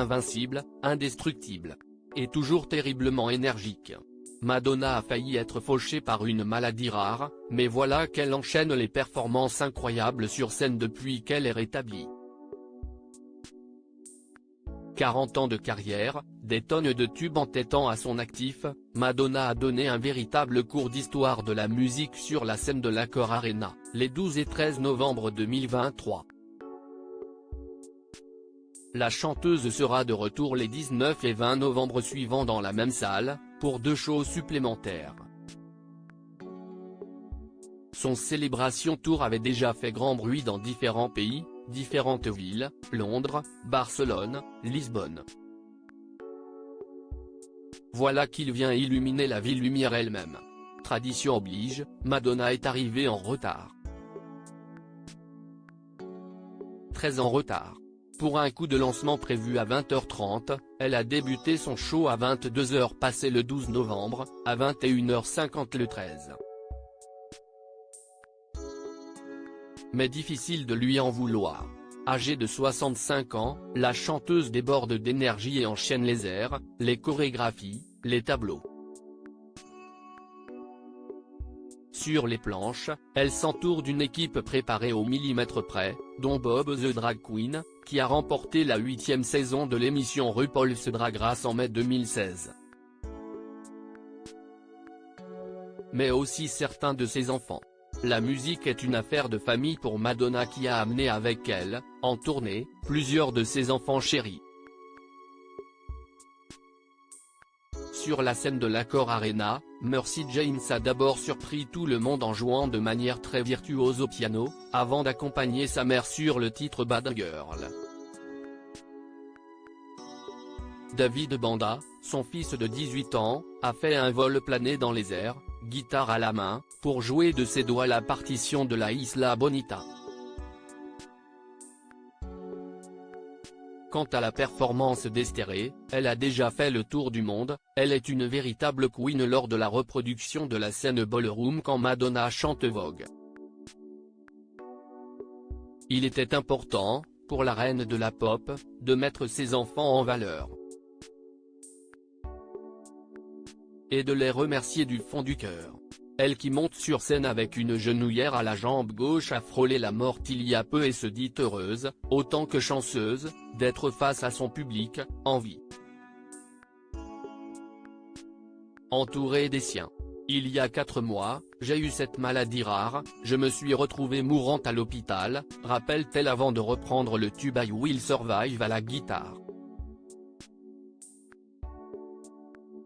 invincible, indestructible. Et toujours terriblement énergique. Madonna a failli être fauchée par une maladie rare, mais voilà qu'elle enchaîne les performances incroyables sur scène depuis qu'elle est rétablie. 40 ans de carrière, des tonnes de tubes en têtant à son actif, Madonna a donné un véritable cours d'histoire de la musique sur la scène de l'Accor Arena, les 12 et 13 novembre 2023. La chanteuse sera de retour les 19 et 20 novembre suivants dans la même salle, pour 2 shows supplémentaires. Son Célébration Tour avait déjà fait grand bruit dans différents pays, différentes villes, Londres, Barcelone, Lisbonne. Voilà qu'il vient illuminer la ville lumière elle-même. Tradition oblige, Madonna est arrivée en retard. Très en retard. Pour un coup de lancement prévu à 20h30, elle a débuté son show à 22h passé le 12 novembre, à 21h50 le 13. Mais difficile de lui en vouloir. Âgée de 65 ans, la chanteuse déborde d'énergie et enchaîne les airs, les chorégraphies, les tableaux. Sur les planches, elle s'entoure d'une équipe préparée au millimètre près, dont Bob the Drag Queen, qui a remporté la 8e saison de l'émission RuPaul's Drag Race en mai 2016. Mais aussi certains de ses enfants. La musique est une affaire de famille pour Madonna qui a amené avec elle, en tournée, plusieurs de ses enfants chéris. Sur la scène de l'Accor Arena, Mercy James a d'abord surpris tout le monde en jouant de manière très virtuose au piano, avant d'accompagner sa mère sur le titre Bad Girl. David Banda, son fils de 18 ans, a fait un vol plané dans les airs, guitare à la main, pour jouer de ses doigts la partition de la Isla Bonita. Quant à la performance d'Estéré, elle a déjà fait le tour du monde, elle est une véritable queen lors de la reproduction de la scène ballroom quand Madonna chante Vogue. Il était important, pour la reine de la pop, de mettre ses enfants en valeur. Et de les remercier du fond du cœur. Elle qui monte sur scène avec une genouillère à la jambe gauche a frôlé la mort il y a peu et se dit heureuse, autant que chanceuse, d'être face à son public, en vie. Entourée des siens. Il y a 4 mois, j'ai eu cette maladie rare, je me suis retrouvée mourante à l'hôpital, rappelle-t-elle avant de reprendre le tube I Will Survive à la guitare.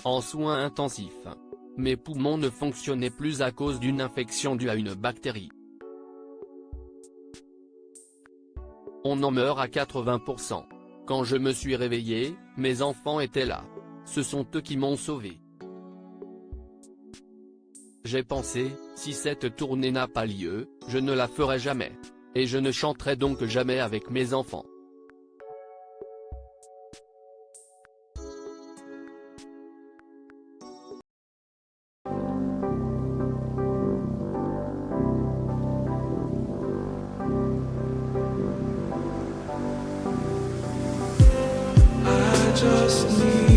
En soins intensifs. Mes poumons ne fonctionnaient plus à cause d'une infection due à une bactérie. On en meurt à 80%. Quand je me suis réveillé, mes enfants étaient là. Ce sont eux qui m'ont sauvé. J'ai pensé, si cette tournée n'a pas lieu, je ne la ferai jamais. Et je ne chanterai donc jamais avec mes enfants. Just need